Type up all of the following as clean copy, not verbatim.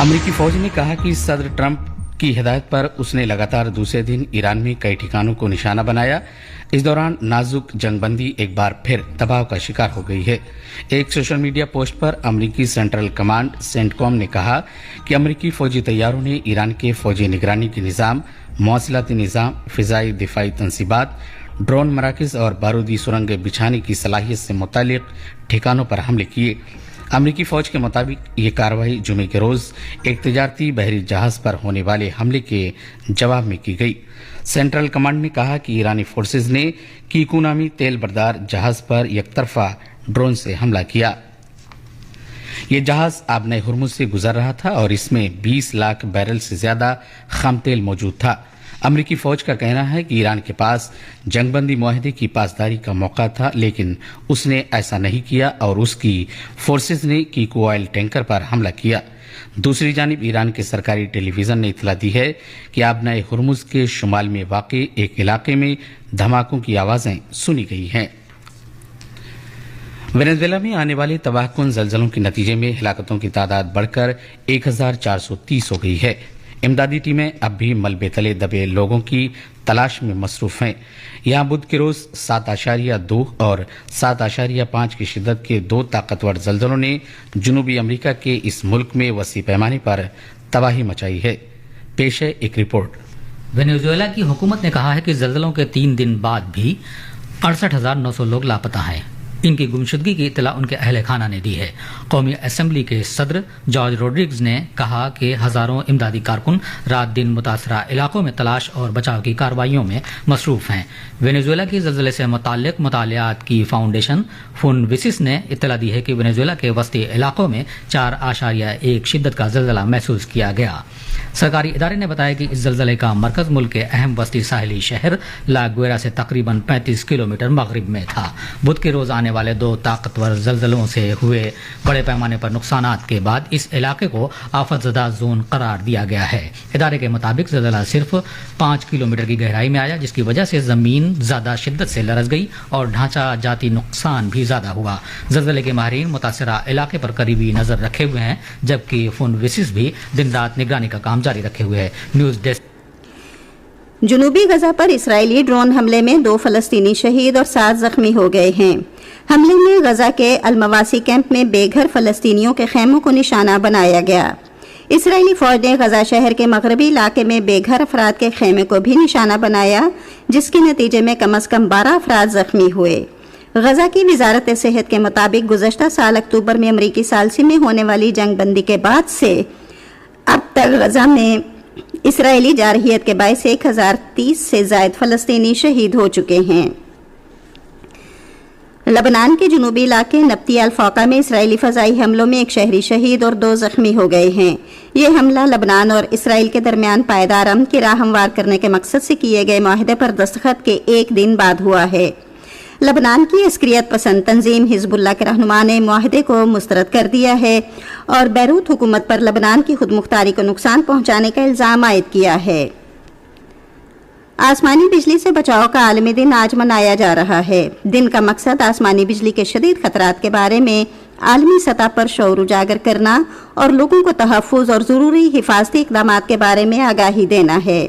अमरीकी फौज ने कहा कि सदर ट्रंप की हिदायत पर उसने लगातार दूसरे दिन ईरान में कई ठिकानों को निशाना बनाया। इस दौरान नाजुक जंगबंदी एक बार फिर दबाव का शिकार हो गई है। एक सोशल मीडिया पोस्ट पर अमरीकी सेंट्रल कमांड सेंटकॉम ने कहा कि अमरीकी फौजी तैयारों ने ईरान के फौजी निगरानी के निज़ाम, मौसलाती निज़ाम, फिजाई दिफाई तनसीबात, ड्रोन मराकज़ और बारूदी सुरंगें बिछाने की सलाहियत से मुतालिक ठिकानों पर हमले किए। अमरीकी फौज के मुताबिक ये कार्रवाई जुमे के रोज एक तजारती बहरी जहाज पर होने वाले हमले के जवाब में की गई। सेंट्रल कमांड ने कहा कि ईरानी फोर्सेज ने कीकू नामी तेल बरदार जहाज पर एकतरफा ड्रोन से हमला किया। ये जहाज आबने हुर्मुज से गुजर रहा था और इसमें 20 लाख बैरल से ज्यादा खाम तेल मौजूद था। अमरीकी फौज का कहना है कि ईरान के पास जंगबंदी मुआहदे की पासदारी का मौका था, लेकिन उसने ऐसा नहीं किया और उसकी फोर्सेज ने कीकू ऑयल टैंकर पर हमला किया। दूसरी जानिब ईरान के सरकारी टेलीविजन ने इतला दी है कि आबनाए हुर्मुज के शुमाल में वाक़े एक इलाके में धमाकों की आवाजें सुनी गई हैं। वेनेजुएला में आने वाले तबाहकुन जलजलों के नतीजे में हिलाकतों की तादाद बढ़कर 1430 हो गई है। इमदादी टीमें अब भी मलबे तले दबे लोगों की तलाश में मसरूफ हैं। यहाँ बुध के रोज 7.2 और 7.5 की शिद्दत के 2 ताकतवर जलजलों ने जनूबी अमेरिका के इस मुल्क में वसी पैमाने पर तबाही मचाई है। पेश है एक रिपोर्ट। वेनेजुएला की हुकूमत ने कहा है कि जलजलों के 3 दिन बाद भी 68,900 लोग लापता हैं। इनकी गुमशुदगी की इत्तला उनके अहले खाना ने दी है। कौमी असेंबली के सदर जॉर्ज रोड्रिग्स ने कहा कि हजारों इमदादी कारकुन रात दिन मुतासरा इलाकों में तलाश और बचाव की कार्रवाइयों में मसरूफ हैं। वेनेजुएला की जल्जले से मुताल्लिक मुतालियात की फाउंडेशन फुनविसिस ने इत्तला दी है कि वेनेजुएला के वस्ती इलाकों में 4.1 शिद्दत का जल्जला महसूस किया गया। सरकारी इदारे ने बताया कि इस जल्जले का मरकज मुल्क के अहम वस्ती साहिली शहर ला गुएरा से तकरीबन 35 किलोमीटर मगरिब में था। बुध के रोज आने वाले 2 ताकतवर जल्जलों से हुए बड़े पैमाने पर नुकसानात के बाद इस इलाके को आफतज़दा जोन करार दिया गया है। इदारे के मुताबिक जल्जला सिर्फ 5 किलोमीटर की गहराई में आया, जिसकी वजह से जमीन ज्यादा शिद्दत से लरस गई और ढांचा जाती नुकसान भी ज्यादा हुआ। जल्जले के माहिरीन मुतासरा इलाके पर करीबी नजर रखे हुए हैं, जबकि फुनविसिस भी दिन रात निगरानी का काम जारी रखे हुए है। News desk. जनूबी गजा पर इस्राएली ड्रोन हमले में 2 फलस्तीनी शहीद और 7 जख्मी हो गए हैं। हमले में गजा के अलमवासी कैंप में बेघर फलस्तीनियों के खेमों को निशाना बनाया गया। इस्राएली फौज ने गजा शहर के मगरबी इलाके में बेघर अफराद के खेमे को भी निशाना बनाया, जिसके नतीजे में कम से कम 12 अफराद जख्मी हुए। गजा की वजारत सेहत के मुताबिक गुज़श्ता साल अक्टूबर में अमरीकी सालसी में होने वाली जंगबंदी के बाद से अब तक गजा में इसराइली जारहियत के बायस 1030 से जायद फलस्तीनी शहीद हो चुके हैं। लबनान के जनूबी इलाके नब्ती अल-फाका में इसराइली फजाई हमलों में 1 शहरी शहीद और 2 जख्मी हो गए हैं। ये हमला लबनान और इसराइल के दरमियान पायदार अमन की राह हमवार करने के मकसद से किए गए मुआहदे पर दस्तखत के 1 दिन बाद हुआ है। लबनान की अस्करियत पसंद तंजीम हिजबुल्लाह के रहनुमा ने मुआहदे को मुस्तरद कर दिया है और बैरूत हुकूमत पर लबनान की खुद मुख्तारी को नुकसान पहुंचाने का इल्जाम आयद किया है। आसमानी बिजली से बचाव का आलमी दिन आज मनाया जा रहा है। दिन का मकसद आसमानी बिजली के शदीद खतरात के बारे में आलमी सतह पर शऊर उजागर करना और लोगों को तहफ़्फ़ुज़ और ज़रूरी हिफाजती इक़दामात के बारे में आगाही देना है।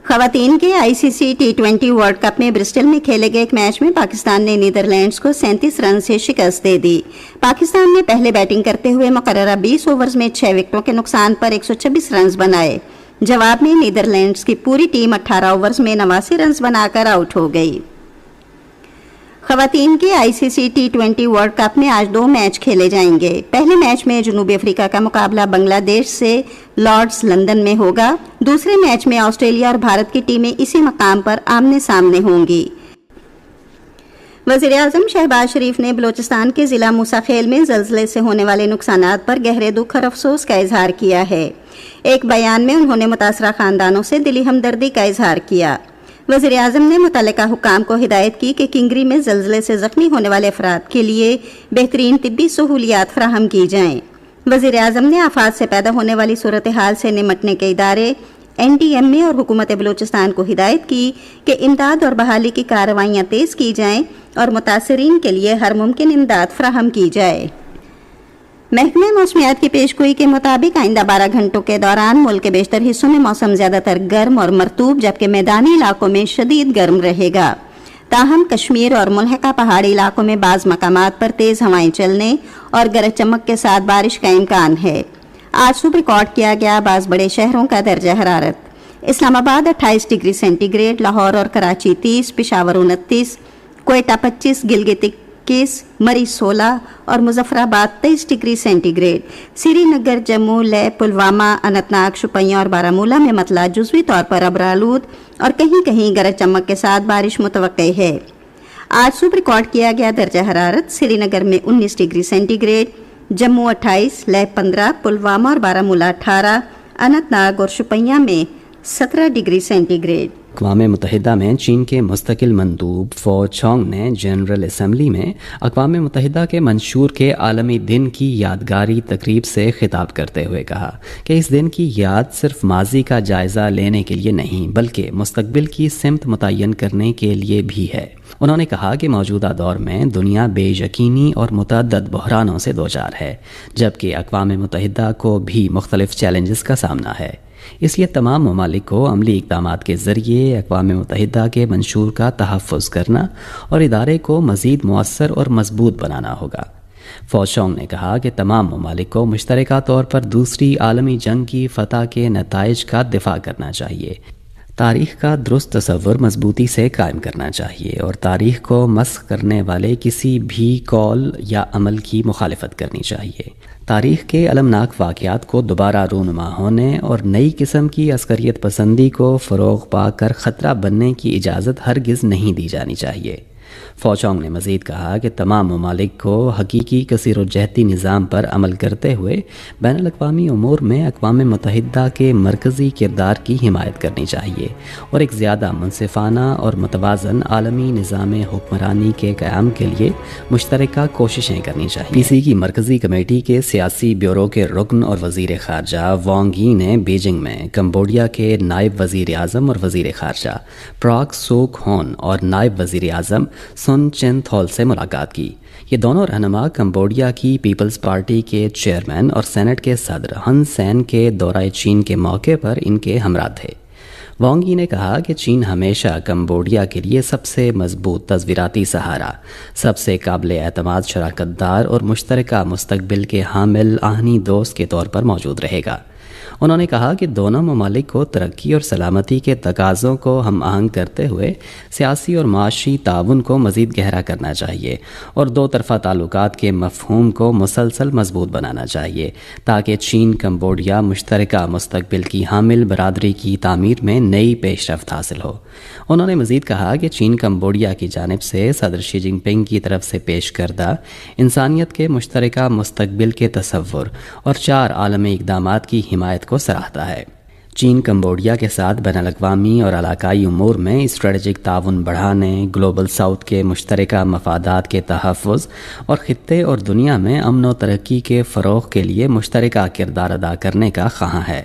ख़वातीन के ICC T20 वर्ल्ड कप में ब्रिस्टल में खेले गए एक मैच में पाकिस्तान ने नीदरलैंड्स को 37 रन से शिकस्त दे दी। पाकिस्तान ने पहले बैटिंग करते हुए मुकर्ररा 20 ओवर्स में 6 विकेटों के नुकसान पर 126 रन बनाए। जवाब में नीदरलैंड्स की पूरी टीम 18 ओवर्स में 89 रन बनाकर आउट हो गई। ख़वातीन के ICC T20 वर्ल्ड कप में आज 2 मैच खेले जाएंगे। पहले मैच में जनूबी अफ्रीका का मुकाबला बांग्लादेश से लॉर्ड्स लंदन में होगा। दूसरे मैच में ऑस्ट्रेलिया और भारत की टीमें इसी मकाम पर आमने सामने होंगी। वज़ीर-ए-आज़म शहबाज शरीफ ने बलोचिस्तान के जिला मूसा खेल में ज़लज़ले से होने वाले नुकसानात पर गहरे दुख और अफसोस का इजहार किया है। एक बयान में उन्होंने मुतासरा खानदानों से दिली हमदर्दी का इजहार किया। वज़ीर-ए-आज़म ने मुतल्लिका हुक्काम को हिदायत की कि किंगरी में ज़लज़ले से ज़ख्मी होने वाले अफराद के लिए बेहतरीन तिब्बी सहूलियात फराहम की जाएँ। वज़ीर-ए-आज़म ने आफात से पैदा होने वाली सूरत हाल से निमटने के इदारे NDMA और हुकूमत बलूचिस्तान को हिदायत की कि इमदाद और बहाली की कार्रवाइयाँ तेज़ की जाएँ और मुतासरीन के लिए हर मुमकिन इमदाद फराहम की जाए। محکمہ موسمیات کی پیشگوئی کے مطابق آئندہ 12 گھنٹوں کے دوران ملک کے بیشتر حصوں میں موسم زیادہ تر گرم اور مرطوب جبکہ میدانی علاقوں میں شدید گرم رہے گا. تاہم کشمیر اور ملحقہ پہاڑی علاقوں میں بعض مقامات پر تیز ہوائیں چلنے اور گرج چمک کے ساتھ بارش کا امکان ہے. آج صبح ریکارڈ کیا گیا بعض بڑے شہروں کا درجہ حرارت: اسلام آباد 28 ڈگری سینٹی گریڈ، لاہور اور کراچی 30، پشاور 29، کوئٹہ 25، گلگت 21، مری 16 اور مظفر آباد 23 ڈگری سینٹی گریڈ. سری نگر، جموں، لے، پلوامہ، اننت ناگ، شوپیاں اور بارہمولہ میں مطلع جزوی طور پر ابرآلود اور کہیں کہیں گرج چمک کے ساتھ بارش متوقع ہے. آج صبح ریکارڈ کیا گیا درجہ حرارت: سری نگر میں 19 ڈگری سینٹی گریڈ، جموں 28، لے 15، پلوامہ اور بارہمولہ 18، اننت ناگ اور شوپیاں میں 17 ڈگری سینٹی گریڈ. اقوام متحدہ میں چین کے مستقل مندوب فو چونگ نے جنرل اسمبلی میں اقوام متحدہ کے منشور کے عالمی دن کی یادگاری تقریب سے خطاب کرتے ہوئے کہا کہ اس دن کی یاد صرف ماضی کا جائزہ لینے کے لیے نہیں بلکہ مستقبل کی سمت متعین کرنے کے لیے بھی ہے. انہوں نے کہا کہ موجودہ دور میں دنیا بے یقینی اور متعدد بحرانوں سے دوچار ہے جبکہ اقوام متحدہ کو بھی مختلف چیلنجز کا سامنا ہے. اس لیے تمام ممالک کو عملی اقدامات کے ذریعے اقوام متحدہ کے منشور کا تحفظ کرنا اور ادارے کو مزید مؤثر اور مضبوط بنانا ہوگا. فو چونگ نے کہا کہ تمام ممالک کو مشترکہ طور پر دوسری عالمی جنگ کی فتح کے نتائج کا دفاع کرنا چاہیے. تاریخ کا درست تصور مضبوطی سے قائم کرنا چاہیے اور تاریخ کو مسخ کرنے والے کسی بھی قول یا عمل کی مخالفت کرنی چاہیے. تاریخ کے المناک واقعات کو دوبارہ رونما ہونے اور نئی قسم کی عسکریت پسندی کو فروغ پا کر خطرہ بننے کی اجازت ہرگز نہیں دی جانی چاہیے. فو چونگ نے مزید کہا کہ تمام ممالک کو حقیقی کثیر الجہتی نظام پر عمل کرتے ہوئے بین الاقوامی امور میں اقوام متحدہ کے مرکزی کردار کی حمایت کرنی چاہیے اور ایک زیادہ منصفانہ اور متوازن عالمی نظام حکمرانی کے قیام کے لیے مشترکہ کوششیں کرنی چاہیے. پی سی کی مرکزی کمیٹی کے سیاسی بیورو کے رکن اور وزیر خارجہ وانگ ای نے بیجنگ میں کمبوڈیا کے نائب وزیر اعظم اور وزیر خارجہ پراک سوک ہون اور نائب وزیر اعظم سن چن تھول سے ملاقات کی. یہ دونوں رہنما کمبوڈیا کی پیپلز پارٹی کے چیئرمین اور سینٹ کے صدر ہن سین کے دورہ چین کے موقع پر ان کے ہمراہ تھے. وانگ ای نے کہا کہ چین ہمیشہ کمبوڈیا کے لیے سب سے مضبوط تصویراتی سہارا، سب سے قابل اعتماد شراکت دار اور مشترکہ مستقبل کے حامل آہنی دوست کے طور پر موجود رہے گا. انہوں نے کہا کہ دونوں ممالک کو ترقی اور سلامتی کے تقاضوں کو ہم آہنگ کرتے ہوئے سیاسی اور معاشی تعاون کو مزید گہرا کرنا چاہیے اور دو طرفہ تعلقات کے مفہوم کو مسلسل مضبوط بنانا چاہیے تاکہ چین کمبوڈیا مشترکہ مستقبل کی حامل برادری کی تعمیر میں نئی پیش رفت حاصل ہو. انہوں نے مزید کہا کہ چین کمبوڈیا کی جانب سے صدر شی جن پنگ کی طرف سے پیش کردہ انسانیت کے مشترکہ مستقبل کے تصور اور 4 عالمی اقدامات کی حمایت کو سراہتا ہے. چین کمبوڈیا کے ساتھ بین الاقوامی اور علاقائی امور میں اسٹریٹجک تعاون بڑھانے، گلوبل ساؤتھ کے مشترکہ مفادات کے تحفظ اور خطے اور دنیا میں امن و ترقی کے فروغ کے لیے مشترکہ کردار ادا کرنے کا خواہاں ہے.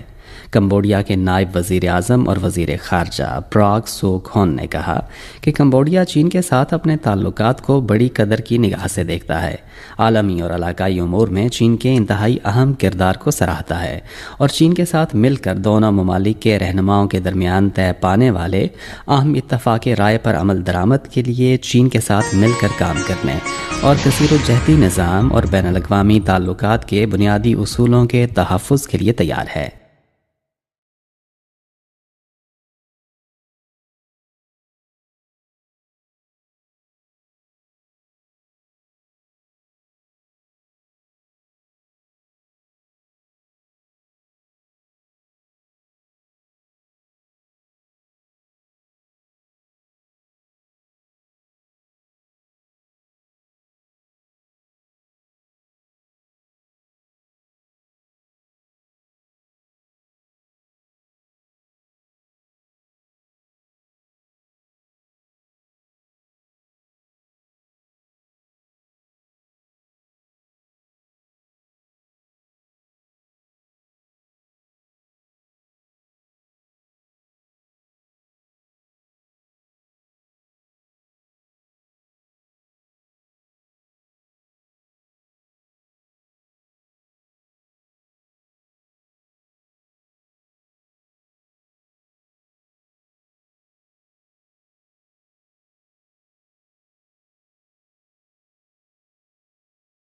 کمبوڈیا کے نائب وزیر اعظم اور وزیر خارجہ پراک سوک ہون نے کہا کہ کمبوڈیا چین کے ساتھ اپنے تعلقات کو بڑی قدر کی نگاہ سے دیکھتا ہے، عالمی اور علاقائی امور میں چین کے انتہائی اہم کردار کو سراہتا ہے اور چین کے ساتھ مل کر دونوں ممالک کے رہنماؤں کے درمیان طے پانے والے اہم اتفاق رائے پر عمل درآمد کے لیے چین کے ساتھ مل کر کام کرنے اور کثیر الجہتی نظام اور بین الاقوامی تعلقات کے بنیادی اصولوں کے تحفظ کے لیے تیار ہے.